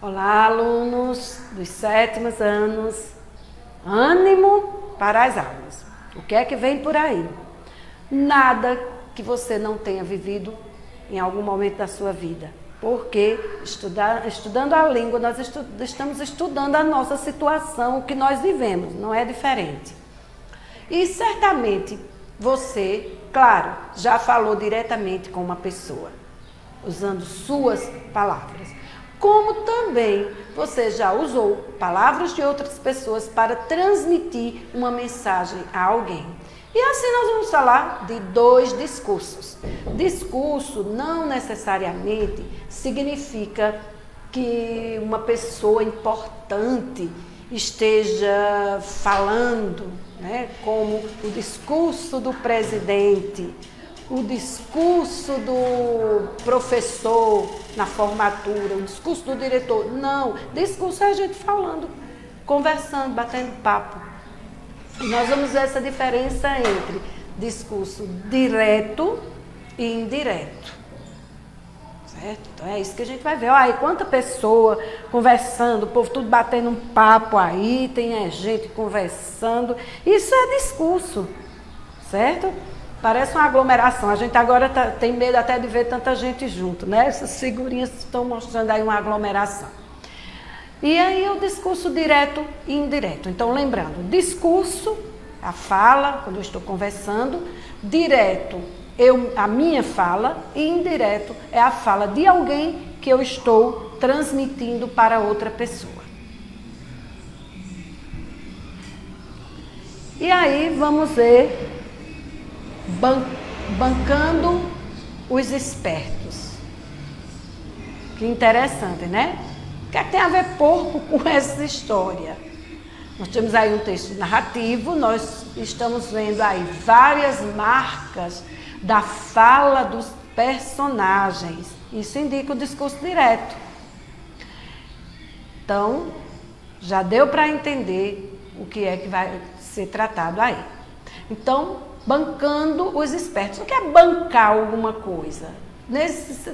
Olá, alunos dos 7º anos. Ânimo para as aulas. O que é que vem por aí? Nada que você não tenha vivido em algum momento da sua vida. Porque estudando a língua, nós estamos estudando a nossa situação, o que nós vivemos, não é diferente. E certamente você, claro, já falou diretamente com uma pessoa, usando suas palavras. Como também você já usou palavras de outras pessoas para transmitir uma mensagem a alguém. E assim nós vamos falar de 2 discursos. Discurso não necessariamente significa que uma pessoa importante esteja falando, né, como o discurso do presidente, o discurso do professor na formatura, o discurso do diretor. Não, discurso é a gente falando, conversando, batendo papo. Nós vamos ver essa diferença entre discurso direto e indireto. Certo? Então é isso que a gente vai ver. Olha aí, quanta pessoa conversando, o povo tudo batendo um papo aí, tem gente conversando. Isso é discurso, certo? Parece uma aglomeração. A gente agora tem medo até de ver tanta gente junto, né? Essas figurinhas estão mostrando aí uma aglomeração. E aí o discurso direto e indireto. Então, lembrando, discurso, a fala, quando eu estou conversando, direto, a minha fala, e indireto é a fala de alguém que eu estou transmitindo para outra pessoa. E aí vamos ver bancando os espertos. Que interessante, né? O que é que tem a ver porco com essa história? Nós temos aí um texto narrativo, nós estamos vendo aí várias marcas da fala dos personagens. Isso indica o discurso direto. Então, já deu para entender o que é que vai ser tratado aí. Então, bancando os espertos. O que é bancar alguma coisa?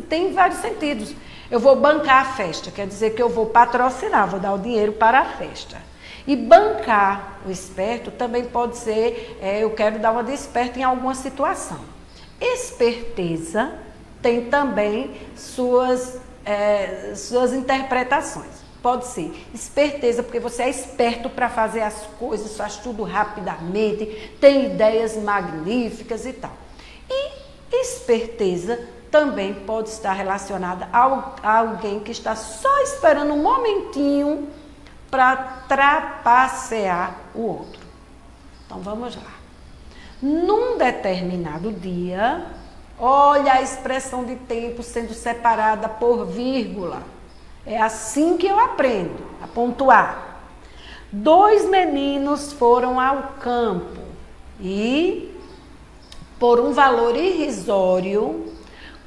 Tem vários sentidos. Eu vou bancar a festa, quer dizer que eu vou patrocinar, vou dar o dinheiro para a festa. E bancar o esperto também pode ser, eu quero dar uma de esperto em alguma situação. Esperteza tem também suas interpretações. Pode ser esperteza, porque você é esperto para fazer as coisas, faz tudo rapidamente, tem ideias magníficas e tal. E esperteza também pode estar relacionada a alguém que está só esperando um momentinho para trapacear o outro. Então vamos lá. Num determinado dia, olha a expressão de tempo sendo separada por vírgula. É assim que eu aprendo a pontuar. 2 meninos foram ao campo e, por um valor irrisório,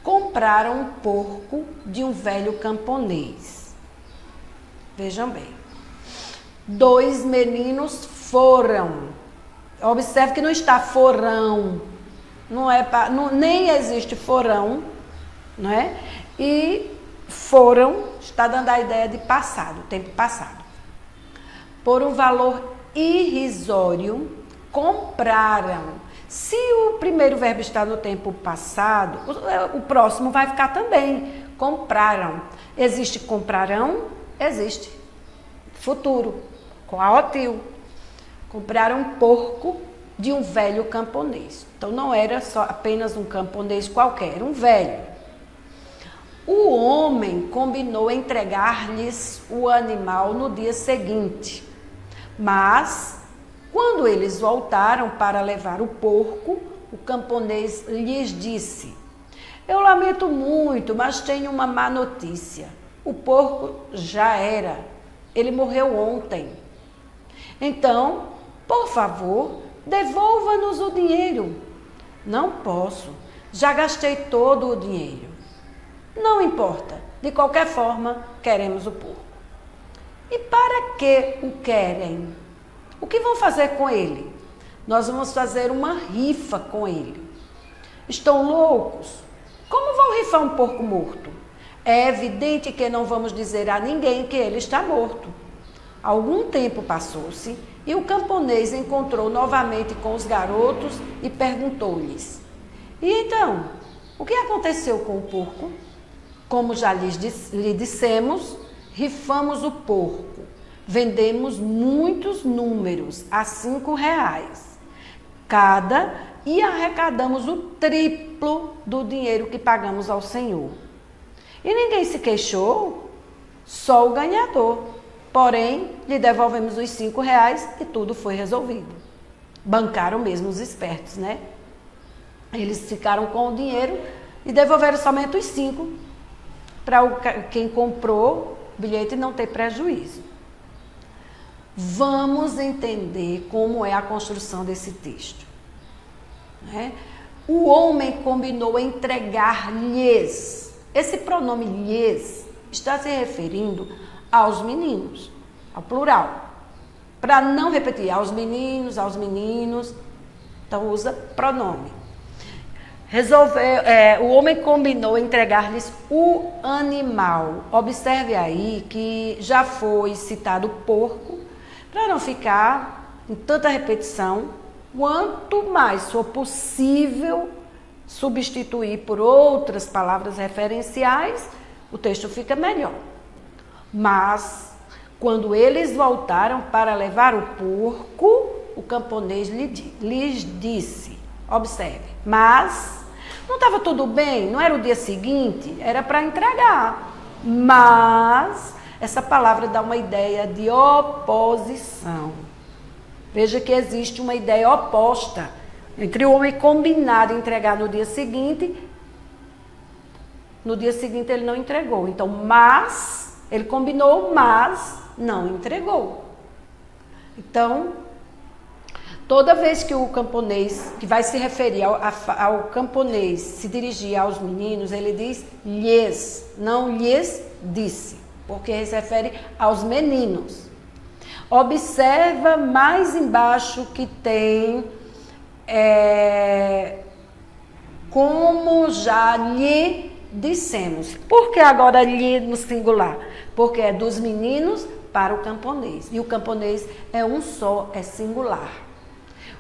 compraram um porco de um velho camponês. Vejam bem. 2 meninos foram. Observe que não está forão. Nem existe forão, não é? E foram, está dando a ideia de passado, tempo passado. Por um valor irrisório, compraram. Se o primeiro verbo está no tempo passado, o próximo vai ficar também. Compraram. Existe comprarão? Existe. Futuro. Coatil. Compraram um porco de um velho camponês. Então não era só apenas um camponês qualquer, um velho. O homem combinou entregar-lhes o animal no dia seguinte. Mas, quando eles voltaram para levar o porco, o camponês lhes disse: eu lamento muito, mas tenho uma má notícia. O porco já era. Ele morreu ontem. Então, por favor, devolva-nos o dinheiro. Não posso. Já gastei todo o dinheiro. Não importa. De qualquer forma, queremos o porco. E para que o querem? O que vão fazer com ele? Nós vamos fazer uma rifa com ele. Estão loucos? Como vão rifar um porco morto? É evidente que não vamos dizer a ninguém que ele está morto. Algum tempo passou-se e o camponês encontrou novamente com os garotos e perguntou-lhes: E então, o que aconteceu com o porco? Como já lhe dissemos, rifamos o porco. Vendemos muitos números a R$5 cada e arrecadamos o triplo do dinheiro que pagamos ao Senhor. E ninguém se queixou, só o ganhador. Porém, lhe devolvemos os R$5 e tudo foi resolvido. Bancaram mesmo os espertos, né? Eles ficaram com o dinheiro e devolveram somente os 5 para quem comprou o bilhete não ter prejuízo. Vamos entender como é a construção desse texto. Né? O homem combinou entregar-lhes. Esse pronome lhes está se referindo aos meninos, ao plural. Para não repetir, aos meninos, então usa pronome. O homem combinou entregar-lhes o animal. Observe aí que já foi citado o porco, para não ficar em tanta repetição. Quanto mais for possível substituir por outras palavras referenciais, o texto fica melhor. Mas, quando eles voltaram para levar o porco, o camponês lhes disse, observe, mas não estava tudo bem, não era o dia seguinte, era para entregar. Mas, essa palavra dá uma ideia de oposição. Veja que existe uma ideia oposta entre o homem combinar de entregar no dia seguinte ele não entregou. Então, mas, ele combinou, mas não entregou. Então, toda vez que o camponês, que vai se referir ao camponês, se dirigir aos meninos, ele diz lhes, não lhes disse, porque ele se refere aos meninos. Observa mais embaixo que tem como já lhe dissemos. Por que agora lhe no singular? Porque é dos meninos para o camponês. E o camponês é um só, é singular.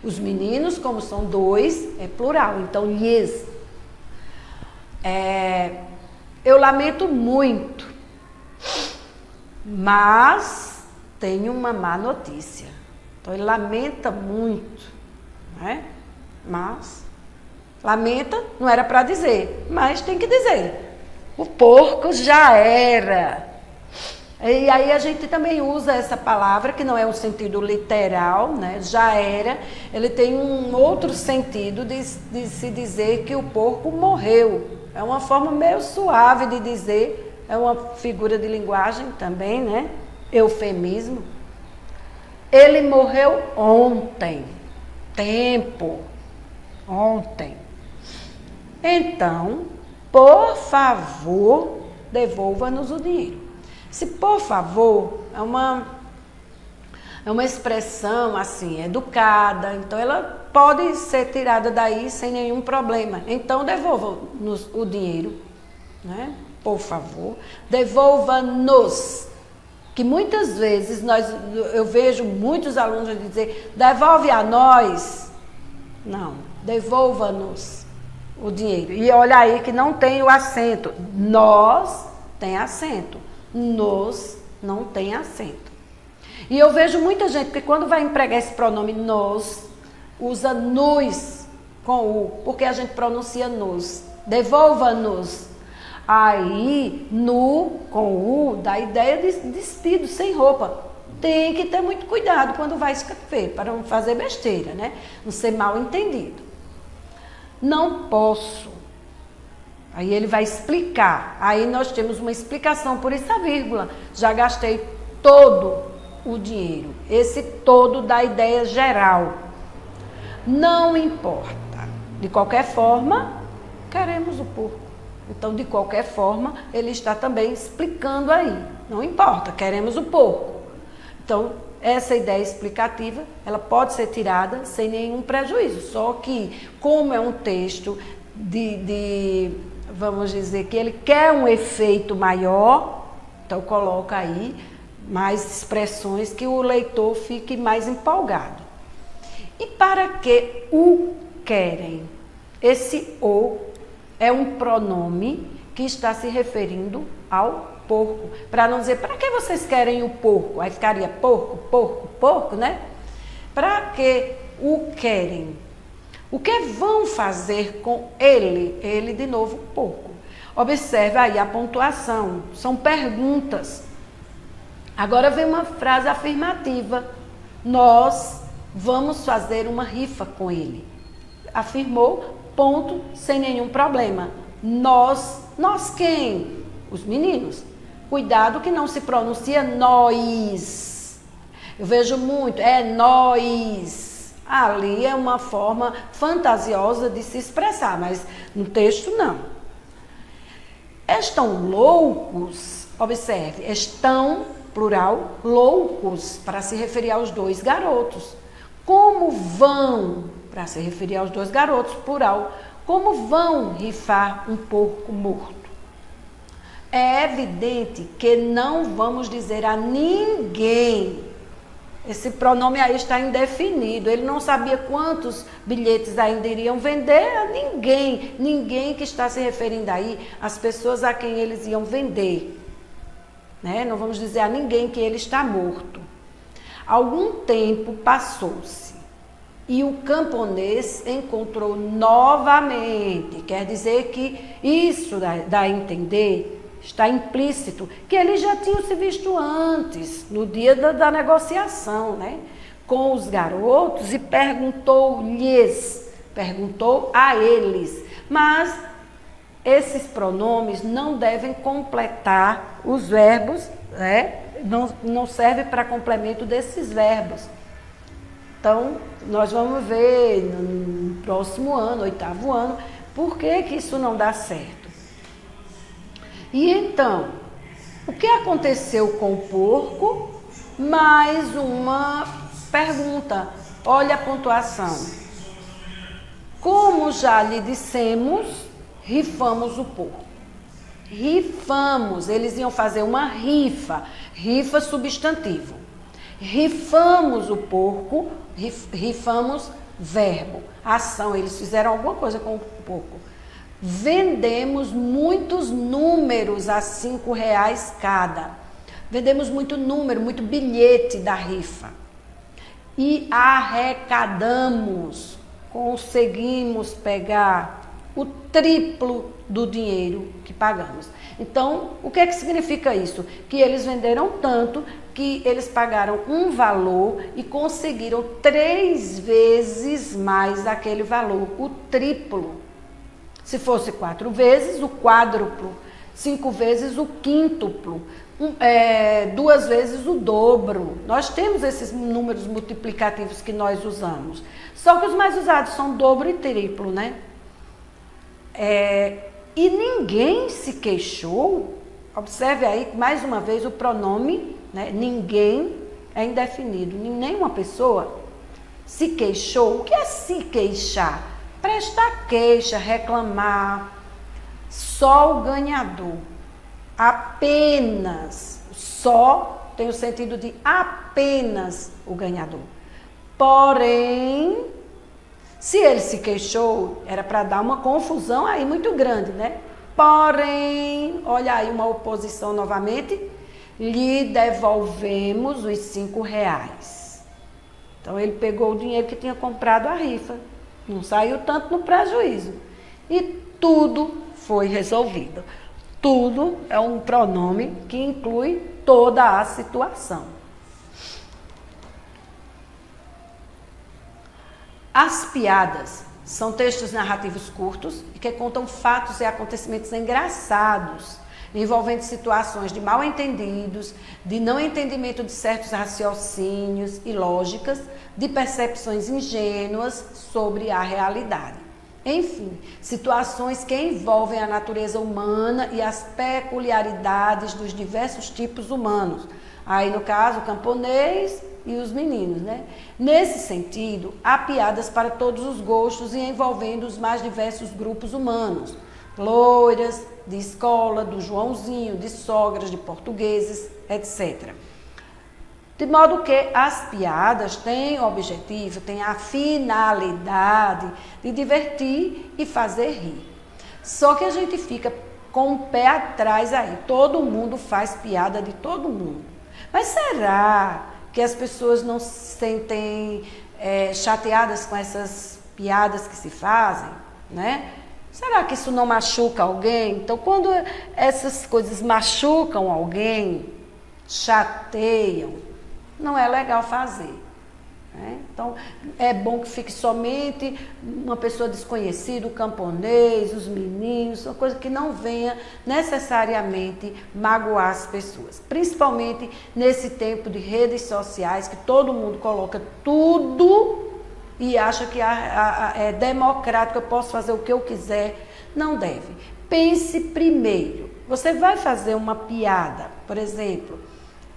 Os meninos, como são 2, é plural. Então, lhes. Eu lamento muito, mas tenho uma má notícia. Então, ele lamenta muito, né? Mas, lamenta, não era para dizer, mas tem que dizer. O porco já era. E aí a gente também usa essa palavra, que não é um sentido literal, né? Já era. Ele tem um outro sentido de se dizer que o porco morreu. É uma forma meio suave de dizer, é uma figura de linguagem também, né? Eufemismo. Ele morreu ontem. Tempo. Ontem. Então, por favor, devolva-nos o dinheiro. Se por favor é uma expressão assim, educada, então ela pode ser tirada daí sem nenhum problema. Então, devolva-nos o dinheiro, né? Por favor, devolva-nos. Que muitas vezes eu vejo muitos alunos dizer, devolve a nós. Não, devolva-nos o dinheiro. E olha aí que não tem o acento. Nós tem acento. Nos não tem acento. E eu vejo muita gente que quando vai empregar esse pronome nos, usa nos com o, porque a gente pronuncia nos. Devolva-nos. Aí, nu com o, dá a ideia de despido, sem roupa. Tem que ter muito cuidado quando vai escrever, para não fazer besteira, né? Não ser mal entendido. Não posso. Aí ele vai explicar. Aí nós temos uma explicação, por isso a vírgula. Já gastei todo o dinheiro. Esse todo dá ideia geral. Não importa. De qualquer forma, queremos o porco. Então, de qualquer forma, ele está também explicando aí. Não importa, queremos o porco. Então, essa ideia explicativa, ela pode ser tirada sem nenhum prejuízo. Só que, como é um texto vamos dizer que ele quer um efeito maior, então coloca aí mais expressões que o leitor fique mais empolgado. E para que o querem? Esse o é um pronome que está se referindo ao porco. Para não dizer, para que vocês querem o porco? Aí ficaria porco, porco, porco, né? Para que o querem? O que vão fazer com ele? Ele, de novo, porco. Observe aí a pontuação. São perguntas. Agora vem uma frase afirmativa. Nós vamos fazer uma rifa com ele. Afirmou, ponto, sem nenhum problema. Nós quem? Os meninos. Cuidado que não se pronuncia nós. Eu vejo muito, é nós. Ali é uma forma fantasiosa de se expressar, mas no texto não. Estão loucos, observe, estão, plural, loucos, para se referir aos dois garotos. Como vão, para se referir aos dois garotos, plural, como vão rifar um porco morto? É evidente que não vamos dizer a ninguém. Esse pronome aí está indefinido. Ele não sabia quantos bilhetes ainda iriam vender a ninguém. Ninguém que está se referindo aí às pessoas a quem eles iam vender. Né? Não vamos dizer a ninguém que ele está morto. Algum tempo passou-se e o camponês encontrou novamente. Quer dizer que isso dá a entender, está implícito, que eles já tinham se visto antes, no dia da negociação, né? Com os garotos e perguntou a eles. Mas esses pronomes não devem completar os verbos, né? Não serve para complemento desses verbos. Então, nós vamos ver no próximo ano, 8º ano, por que isso não dá certo. E então, o que aconteceu com o porco? Mais uma pergunta. Olha a pontuação. Como já lhe dissemos, rifamos o porco. Rifamos, eles iam fazer uma rifa substantivo. Rifamos o porco, rifamos verbo, ação, eles fizeram alguma coisa com o porco. Vendemos muitos números a R$5 cada. Vendemos muito número, muito bilhete da rifa. E arrecadamos, conseguimos pegar o triplo do dinheiro que pagamos. Então, o que é que significa isso? Que eles venderam tanto que eles pagaram um valor e conseguiram 3 vezes mais aquele valor, o triplo. Se fosse 4 vezes, o quádruplo. 5 vezes, o quíntuplo. 2 vezes, o dobro. Nós temos esses números multiplicativos que nós usamos. Só que os mais usados são dobro e triplo, né? E ninguém se queixou. Observe aí, mais uma vez, o pronome, né? Ninguém é indefinido. Nenhuma pessoa se queixou. O que é se queixar? Prestar queixa, reclamar. Só o ganhador. Apenas. Só tem o sentido de apenas o ganhador. Porém, se ele se queixou, era para dar uma confusão aí muito grande, né? Porém, olha aí uma oposição novamente, lhe devolvemos os R$5. Então, ele pegou o dinheiro que tinha comprado a rifa. Não saiu tanto no prejuízo. E tudo foi resolvido. Tudo é um pronome que inclui toda a situação. As piadas são textos narrativos curtos e que contam fatos e acontecimentos engraçados, envolvendo situações de mal-entendidos, de não entendimento de certos raciocínios e lógicas, de percepções ingênuas sobre a realidade. Enfim, situações que envolvem a natureza humana e as peculiaridades dos diversos tipos humanos. Aí, no caso, o camponês e os meninos, né? Nesse sentido, há piadas para todos os gostos e envolvendo os mais diversos grupos humanos. loiras, de escola, do Joãozinho, de sogras, de portugueses, etc. De modo que as piadas têm o objetivo, têm a finalidade de divertir e fazer rir. Só que a gente fica com o pé atrás aí. Todo mundo faz piada de todo mundo. Mas será que as pessoas não se sentem chateadas com essas piadas que se fazem, né? Será que isso não machuca alguém? Então, quando essas coisas machucam alguém, chateiam, não é legal fazer, né? Então, é bom que fique somente uma pessoa desconhecida, o camponês, os meninos, uma coisa que não venha necessariamente magoar as pessoas. Principalmente nesse tempo de redes sociais, que todo mundo coloca tudo e acha que é democrático, eu posso fazer o que eu quiser. Não deve. Pense primeiro. Você vai fazer uma piada, por exemplo,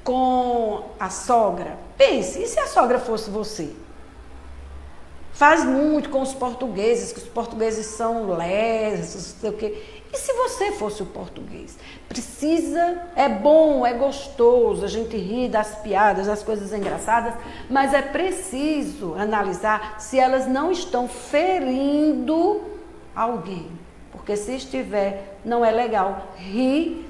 com a sogra? Pense, e se a sogra fosse você? Faz muito com os portugueses, que os portugueses são lesos, não sei o quê. E se você fosse o português? É bom, é gostoso, a gente ri das piadas, das coisas engraçadas, mas é preciso analisar se elas não estão ferindo alguém. Porque se estiver, não é legal rir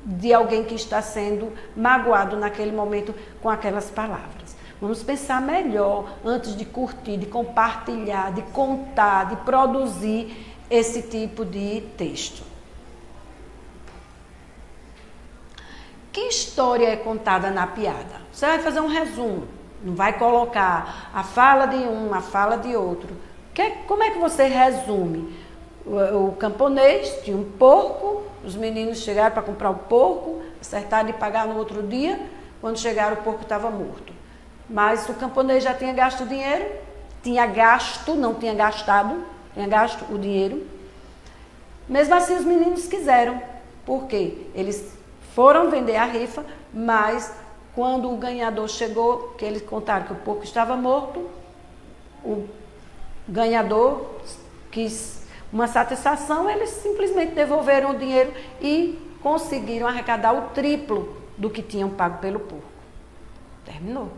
de alguém que está sendo magoado naquele momento com aquelas palavras. Vamos pensar melhor antes de curtir, de compartilhar, de contar, de produzir esse tipo de texto. Que história é contada na piada? Você vai fazer um resumo, não vai colocar a fala de um, a fala de outro. Como é que você resume? O camponês tinha um porco, os meninos chegaram para comprar o porco, acertaram de pagar no outro dia, quando chegaram o porco estava morto. Mas o camponês já tinha gasto o dinheiro, não tinha gastado, tinha gasto o dinheiro. Mesmo assim os meninos quiseram, porque eles foram vender a rifa, mas quando o ganhador chegou, que eles contaram que o porco estava morto, o ganhador quis uma satisfação, eles simplesmente devolveram o dinheiro e conseguiram arrecadar o triplo do que tinham pago pelo porco. Terminou.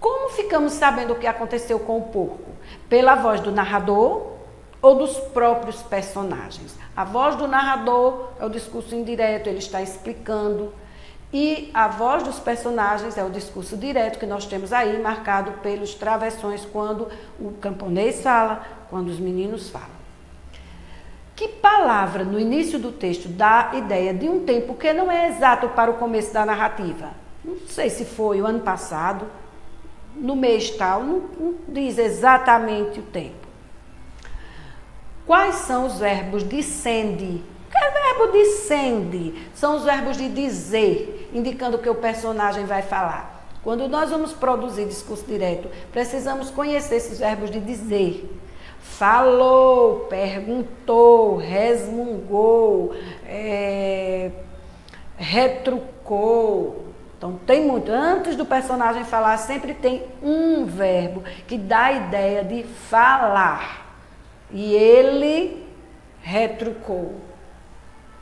Como ficamos sabendo o que aconteceu com o porco? Pela voz do narrador ou dos próprios personagens? A voz do narrador é o discurso indireto, ele está explicando. E a voz dos personagens é o discurso direto que nós temos aí, marcado pelos travessões, quando o camponês fala, quando os meninos falam. Que palavra no início do texto dá ideia de um tempo que não é exato para o começo da narrativa? Não sei se foi o ano passado, no mês tal, não diz exatamente o tempo. Quais são os verbos descende? O que é o verbo descende? São os verbos de dizer, indicando o que o personagem vai falar. Quando nós vamos produzir discurso direto, precisamos conhecer esses verbos de dizer. Falou, perguntou, resmungou, retrucou. Então tem muito. Antes do personagem falar, sempre tem um verbo que dá a ideia de falar. E ele retrucou.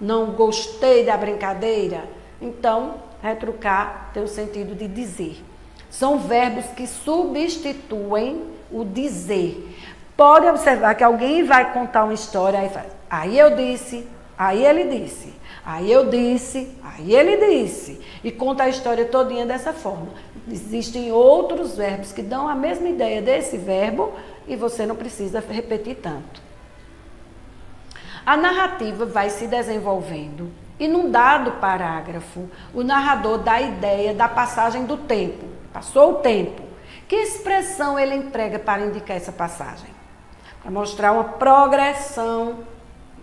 Não gostei da brincadeira. Então, retrucar tem o sentido de dizer. São verbos que substituem o dizer. Pode observar que alguém vai contar uma história e faz: aí eu disse, aí ele disse, aí eu disse, aí ele disse. E conta a história todinha dessa forma. Existem outros verbos que dão a mesma ideia desse verbo e você não precisa repetir tanto. A narrativa vai se desenvolvendo e num dado parágrafo, o narrador dá a ideia da passagem do tempo. Passou o tempo. Que expressão ele emprega para indicar essa passagem? Para mostrar uma progressão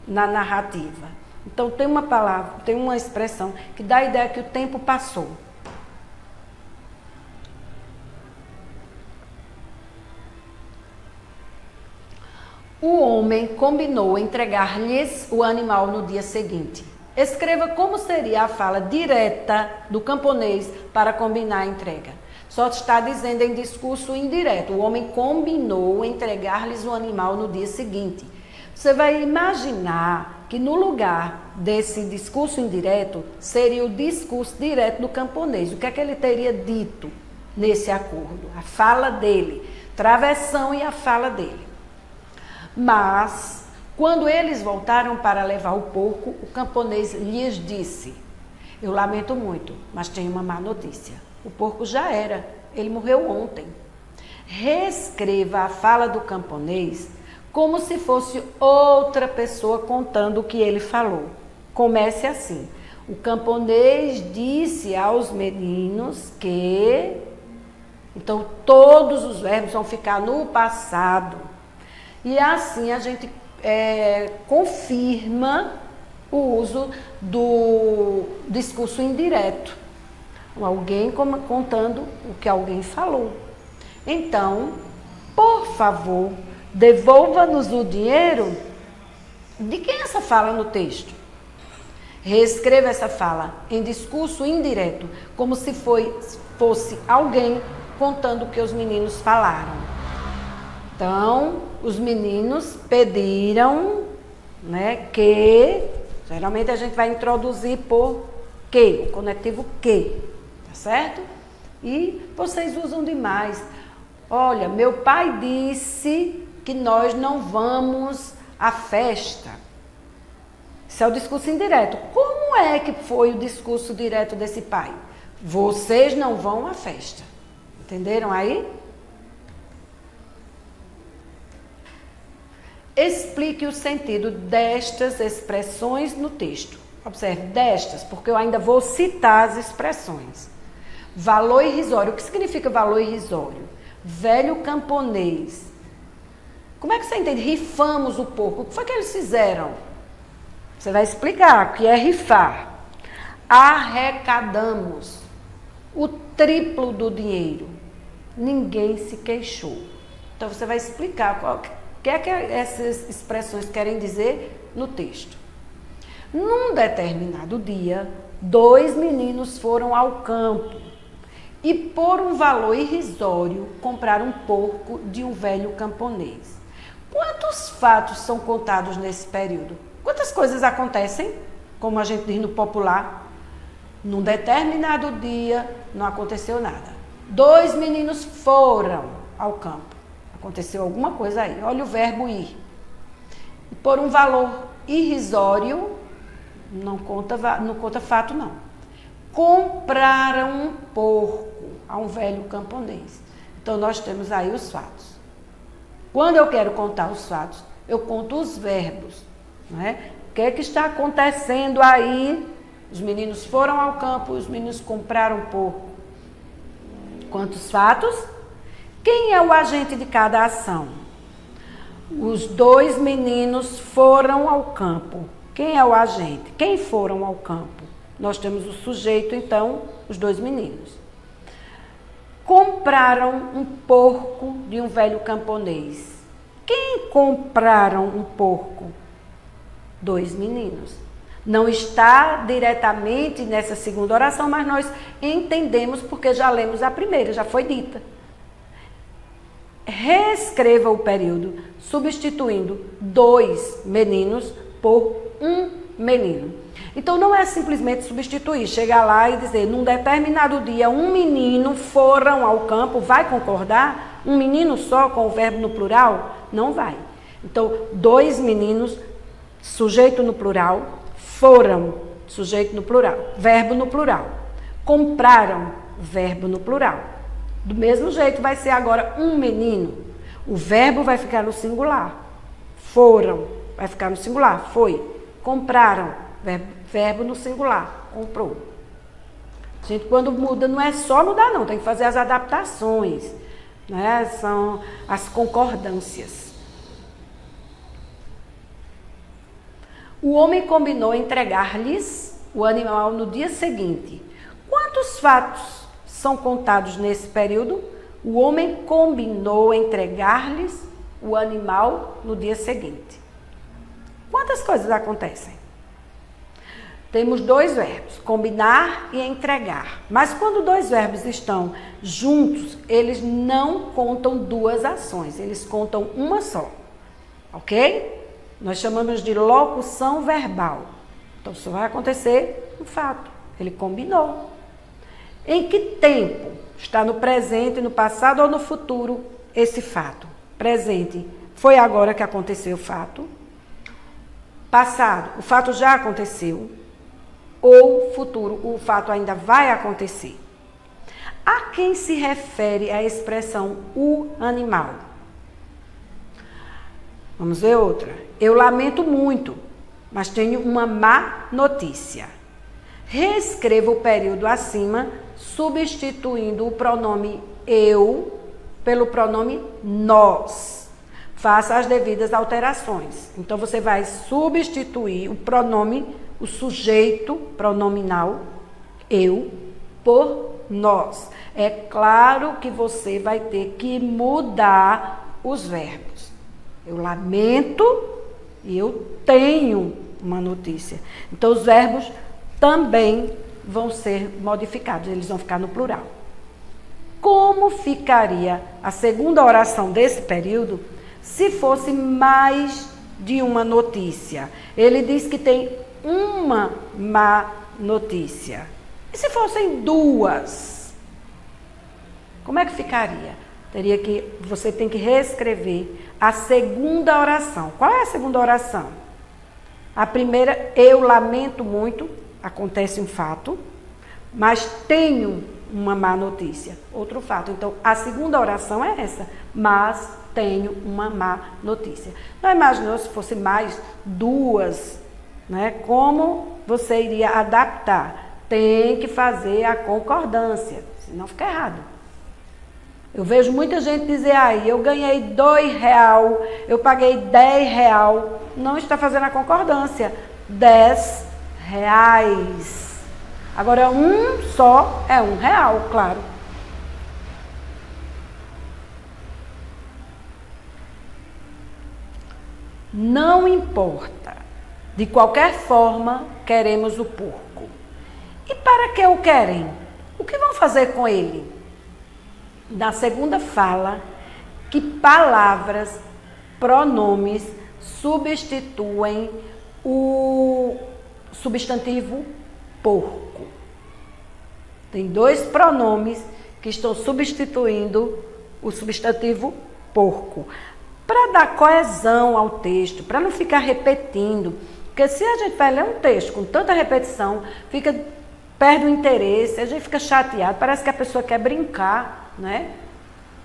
na narrativa. Então tem uma palavra, tem uma expressão que dá a ideia que o tempo passou. O homem combinou entregar-lhes o animal no dia seguinte. Escreva como seria a fala direta do camponês para combinar a entrega. Só está dizendo em discurso indireto. O homem combinou entregar-lhes o animal no dia seguinte. Você vai imaginar que no lugar desse discurso indireto seria o discurso direto do camponês. O que é que ele teria dito nesse acordo? A fala dele, travessão e a fala dele. Mas, quando eles voltaram para levar o porco, o camponês lhes disse: eu lamento muito, mas tenho uma má notícia. O porco já era, ele morreu ontem. Reescreva a fala do camponês como se fosse outra pessoa contando o que ele falou. Comece assim: o camponês disse aos meninos que... Então, todos os verbos vão ficar no passado. E assim a gente confirma o uso do discurso indireto. Alguém contando o que alguém falou. Então, por favor, devolva-nos o dinheiro. De quem é essa fala no texto? Reescreva essa fala em discurso indireto, como se fosse alguém contando o que os meninos falaram. Então, os meninos pediram, né, que, geralmente a gente vai introduzir por que, o conectivo que, tá certo? E vocês usam demais. Olha, meu pai disse que nós não vamos à festa. Isso é o discurso indireto. Como é que foi o discurso direto desse pai? Vocês não vão à festa. Entenderam aí? Explique o sentido destas expressões no texto. Observe, destas, porque eu ainda vou citar as expressões. Valor irrisório. O que significa valor irrisório? Velho camponês. Como é que você entende? Rifamos o porco. O que foi que eles fizeram? Você vai explicar o que é rifar. Arrecadamos o triplo do dinheiro. Ninguém se queixou. Então você vai explicar o que é que essas expressões querem dizer no texto. Num determinado dia, 2 meninos foram ao campo e, por um valor irrisório, compraram um porco de um velho camponês. Quantos fatos são contados nesse período? Quantas coisas acontecem, como a gente diz no popular? Num determinado dia, não aconteceu nada. 2 meninos foram ao campo. Aconteceu alguma coisa aí. Olha o verbo ir. E por um valor irrisório, não conta fato, não. Compraram um porco a um velho camponês. Então, nós temos aí os fatos. Quando eu quero contar os fatos, eu conto os verbos. Não é? O que é que está acontecendo aí? Os meninos foram ao campo, os meninos compraram um porco. Quantos fatos? Quem é o agente de cada ação? Os 2 meninos foram ao campo. Quem é o agente? Quem foram ao campo? Nós temos o sujeito, então, os 2 meninos. Compraram um porco de um velho camponês. Quem compraram um porco? 2 meninos. Não está diretamente nessa segunda oração, mas nós entendemos porque já lemos a primeira, já foi dita. Reescreva o período, substituindo 2 meninos por 1 menino. Então, não é simplesmente substituir, chegar lá e dizer, num determinado dia, 1 menino foram ao campo, vai concordar? 1 menino só com o verbo no plural? Não vai. Então, 2 meninos, sujeito no plural, foram, sujeito no plural, verbo no plural. Compraram, verbo no plural. Do mesmo jeito vai ser agora 1 menino. O verbo vai ficar no singular. Foram, vai ficar no singular. Foi. Compraram, verbo no singular. Comprou. Gente, quando muda, não é só mudar não, tem que fazer as adaptações. Né? São as concordâncias. O homem combinou entregar-lhes o animal no dia seguinte. Quantos fatos são contados nesse período? O homem combinou entregar-lhes o animal no dia seguinte. Quantas coisas acontecem? Temos 2 verbos, combinar e entregar. Mas quando 2 verbos estão juntos, eles não contam 2 ações, eles contam uma só. Ok? nós chamamos de locução verbal. Então, só vai acontecer um fato. Ele combinou. Em que tempo? Está no presente, no passado ou no futuro esse fato? Presente. Foi agora que aconteceu o fato. Passado. O fato já aconteceu. Ou futuro. O fato ainda vai acontecer. A quem se refere a expressão o animal? Vamos ver outra. Eu lamento muito, mas tenho uma má notícia. Reescreva o período acima, substituindo o pronome eu pelo pronome nós. Faça as devidas alterações. Então, você vai substituir o pronome, o sujeito pronominal, eu, por nós. É claro que você vai ter que mudar os verbos. Eu lamento e eu tenho uma notícia. Então, os verbos também vão ser modificados, eles vão ficar no plural. Como ficaria a segunda oração desse período se fosse mais de uma notícia? Ele diz que tem uma má notícia. E se fossem duas? Como é que ficaria? Você tem que reescrever a segunda oração. Qual é a segunda oração? A primeira, eu lamento muito, acontece um fato, mas tenho uma má notícia, outro fato. Então, a segunda oração é essa, mas tenho uma má notícia. Não imaginou se fosse mais duas, né? Como você iria adaptar? Tem que fazer a concordância, senão fica errado. Eu vejo muita gente dizer aí, eu ganhei R$2, eu paguei R$10. Não está fazendo a concordância. R$10. Agora, um só é R$1, claro. Não importa. De qualquer forma, queremos o porco. E para que o querem? O que vão fazer com ele? Na segunda fala, que palavras, pronomes substituem o substantivo porco. Tem dois pronomes que estão substituindo o substantivo porco. Para dar coesão ao texto, para não ficar repetindo. Porque se a gente vai ler um texto com tanta repetição, perde o interesse, a gente fica chateado, parece que a pessoa quer brincar. Né?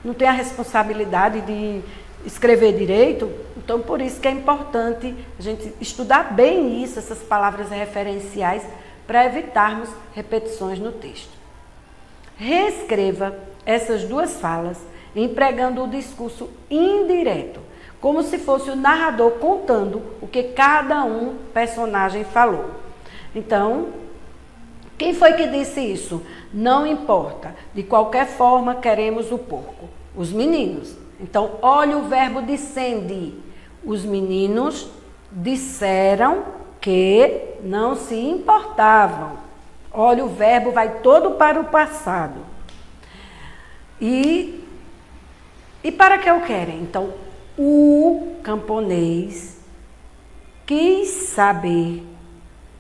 Não tem a responsabilidade de escrever direito, então por isso que é importante a gente estudar bem isso, essas palavras referenciais, para evitarmos repetições no texto. Reescreva essas duas falas empregando o discurso indireto, como se fosse o narrador contando o que cada personagem falou. Então, quem foi que disse isso? Não importa. De qualquer forma, queremos o porco. Os meninos. Então, olha o verbo dissende. Os meninos disseram que não se importavam. Olha, o verbo vai todo para o passado. E para que o querem? Então, o camponês quis saber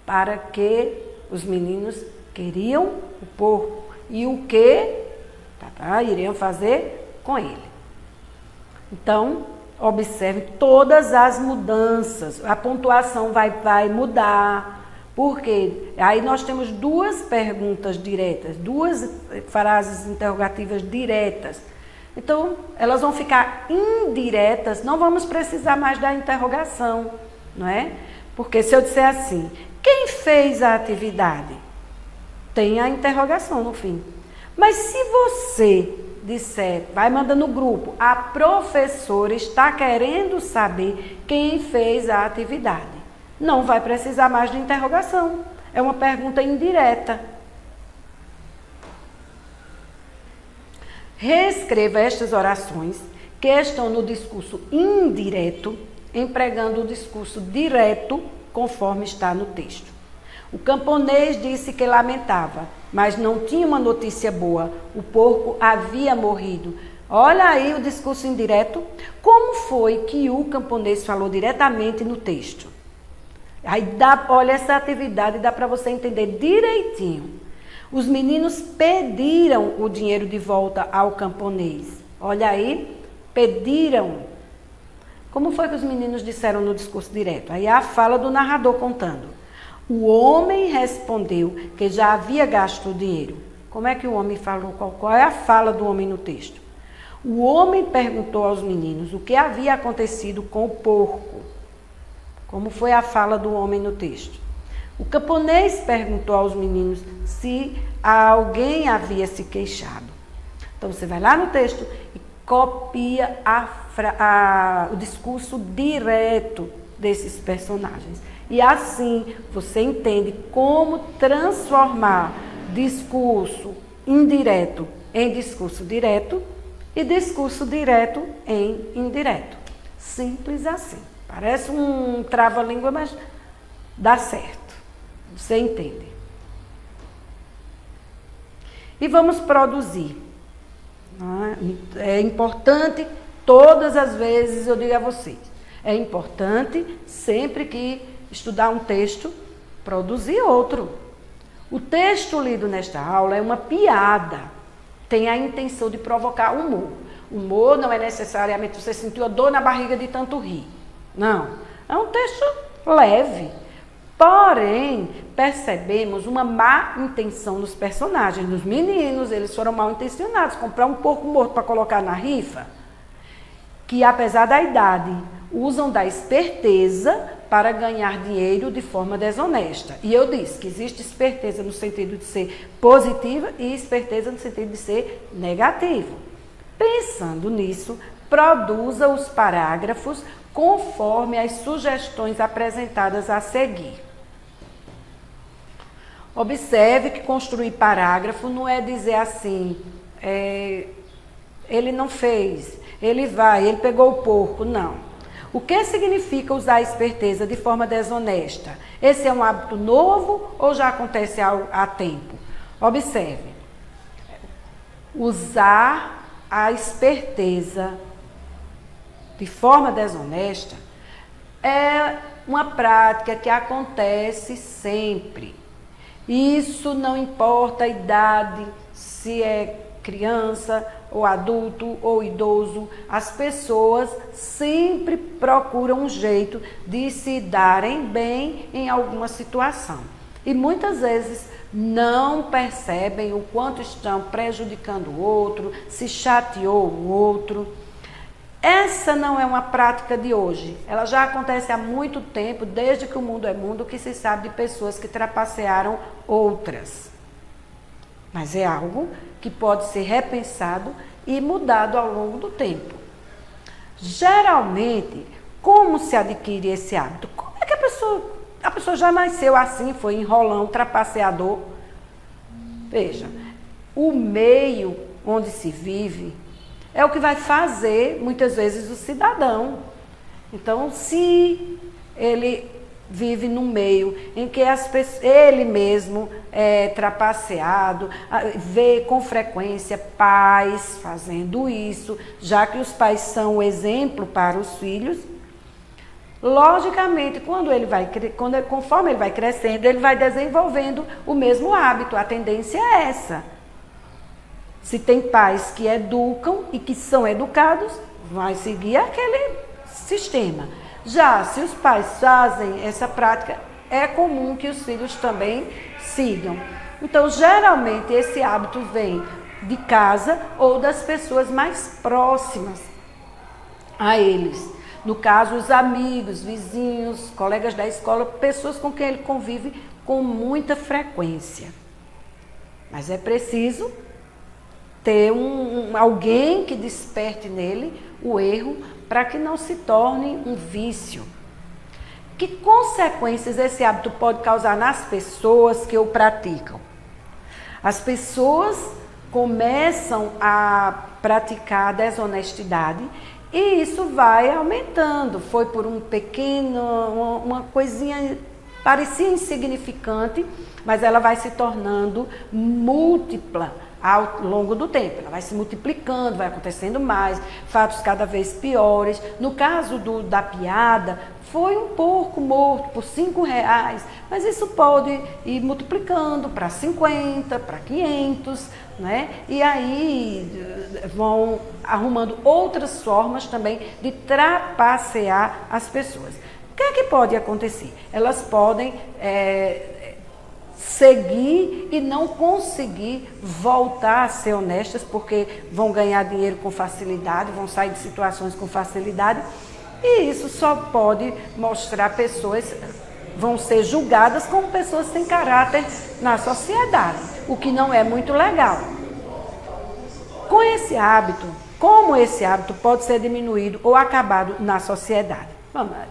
para que os meninos queriam o porco e o que iriam fazer com ele. Então, observe todas as mudanças. A pontuação vai mudar. Por quê? Aí nós temos duas perguntas diretas, duas frases interrogativas diretas. Então, elas vão ficar indiretas, não vamos precisar mais da interrogação, não é? Porque se eu disser assim, quem fez a atividade? Tem a interrogação no fim. Mas se você disser, vai mandando no grupo, a professora está querendo saber quem fez a atividade. Não vai precisar mais de interrogação. É uma pergunta indireta. Reescreva estas orações que estão no discurso indireto, empregando o discurso direto, conforme está no texto. O camponês disse que lamentava, mas não tinha uma notícia boa. O porco havia morrido. Olha aí o discurso indireto. Como foi que o camponês falou diretamente no texto? Aí olha essa atividade, dá para você entender direitinho. Os meninos pediram o dinheiro de volta ao camponês. Olha aí, pediram. Como foi que os meninos disseram no discurso direto? Aí a fala do narrador contando. O homem respondeu que já havia gasto o dinheiro. Como é que o homem falou? Qual é a fala do homem no texto? O homem perguntou aos meninos o que havia acontecido com o porco. Como foi a fala do homem no texto? O camponês perguntou aos meninos se alguém havia se queixado. Então você vai lá no texto e copia o discurso direto desses personagens. E assim você entende como transformar discurso indireto em discurso direto e discurso direto em indireto. Simples assim. Parece um trava-língua, mas dá certo. Você entende. E vamos produzir. É importante, todas as vezes eu digo a vocês, é importante, sempre que estudar um texto, produzir outro. O texto lido nesta aula é uma piada, tem a intenção de provocar humor. Humor não é necessariamente você sentiu a dor na barriga de tanto rir. Não, é um texto leve. Porém, percebemos uma má intenção nos personagens, nos meninos, eles foram mal intencionados, comprar um porco morto para colocar na rifa, que apesar da idade, usam da esperteza para ganhar dinheiro de forma desonesta. E eu disse que existe esperteza no sentido de ser positiva e esperteza no sentido de ser negativo. Pensando nisso, produza os parágrafos conforme as sugestões apresentadas a seguir. Observe que construir parágrafo não é dizer assim, ele não fez, ele pegou o porco, não. O que significa usar a esperteza de forma desonesta? Esse é um hábito novo ou já acontece há tempo? Observe. Usar a esperteza de forma desonesta é uma prática que acontece sempre. Isso não importa a idade, se é criança ou adulto ou idoso, as pessoas sempre procuram um jeito de se darem bem em alguma situação. E muitas vezes não percebem o quanto estão prejudicando o outro, se chateou o outro. Essa não é uma prática de hoje, ela já acontece há muito tempo, desde que o mundo é mundo, que se sabe de pessoas que trapacearam outras. Mas é algo que pode ser repensado e mudado ao longo do tempo. Geralmente, como se adquire esse hábito? Como é que a pessoa já nasceu assim, foi enrolão, trapaceador? Veja, o meio onde se vive é o que vai fazer, muitas vezes, o cidadão. Então, se ele vive num meio em que ele mesmo é trapaceado, vê com frequência pais fazendo isso, já que os pais são o exemplo para os filhos, logicamente, conforme ele vai crescendo, ele vai desenvolvendo o mesmo hábito, a tendência é essa. Se tem pais que educam e que são educados, vai seguir aquele sistema. Já se os pais fazem essa prática, é comum que os filhos também sigam. Então, geralmente, esse hábito vem de casa ou das pessoas mais próximas a eles. No caso, os amigos, vizinhos, colegas da escola, pessoas com quem ele convive com muita frequência. Mas é preciso ter alguém que desperte nele o erro para que não se torne um vício. Que consequências esse hábito pode causar nas pessoas que o praticam? As pessoas começam a praticar a desonestidade e isso vai aumentando. Foi por uma coisinha parecia insignificante, mas ela vai se tornando múltipla ao longo do tempo. Ela vai se multiplicando, vai acontecendo mais, fatos cada vez piores. No caso da piada, foi um porco morto por R$ 5, mas isso pode ir multiplicando para 50, para 500, né? E aí vão arrumando outras formas também de trapacear as pessoas. O que é que pode acontecer? Elas podem seguir e não conseguir voltar a ser honestas, porque vão ganhar dinheiro com facilidade, vão sair de situações com facilidade, e isso só pode mostrar pessoas, vão ser julgadas como pessoas sem caráter na sociedade, o que não é muito legal. Com esse hábito, como esse hábito pode ser diminuído ou acabado na sociedade? Vamos lá.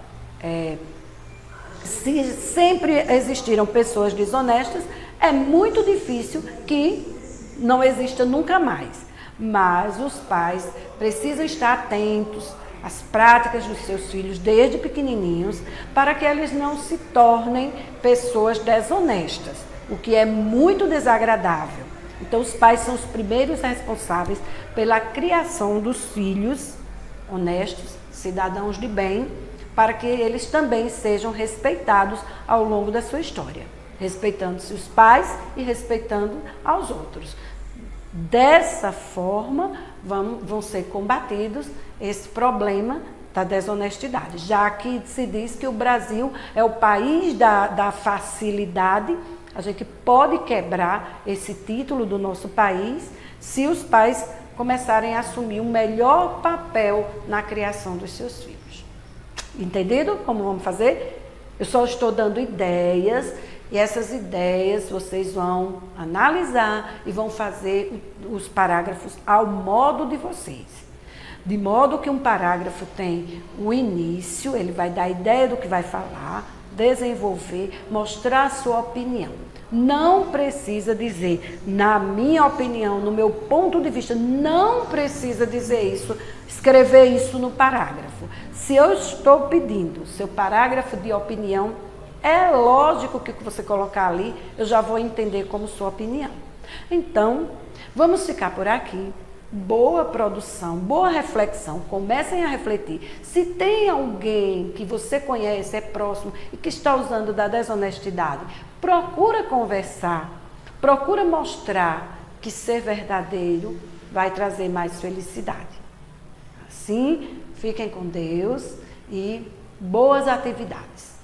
Se sempre existiram pessoas desonestas, é muito difícil que não exista nunca mais. Mas os pais precisam estar atentos às práticas dos seus filhos desde pequenininhos, para que eles não se tornem pessoas desonestas, o que é muito desagradável. Então, os pais são os primeiros responsáveis pela criação dos filhos honestos, cidadãos de bem, para que eles também sejam respeitados ao longo da sua história, respeitando-se os pais e respeitando aos outros. Dessa forma, vão ser combatidos esse problema da desonestidade, já que se diz que o Brasil é o país da facilidade. A gente pode quebrar esse título do nosso país se os pais começarem a assumir um melhor papel na criação dos seus filhos. Entendido como vamos fazer? Eu só estou dando ideias, e essas ideias vocês vão analisar e vão fazer os parágrafos ao modo de vocês. De modo que um parágrafo tem o início, ele vai dar a ideia do que vai falar, desenvolver, mostrar a sua opinião. Não precisa dizer, na minha opinião, no meu ponto de vista, não precisa dizer isso, escrever isso no parágrafo. Se eu estou pedindo seu parágrafo de opinião, é lógico que o que você colocar ali, eu já vou entender como sua opinião. Então, vamos ficar por aqui. Boa produção, boa reflexão, comecem a refletir. Se tem alguém que você conhece, é próximo e que está usando da desonestidade, procura conversar, procura mostrar que ser verdadeiro vai trazer mais felicidade. Assim, fiquem com Deus e boas atividades.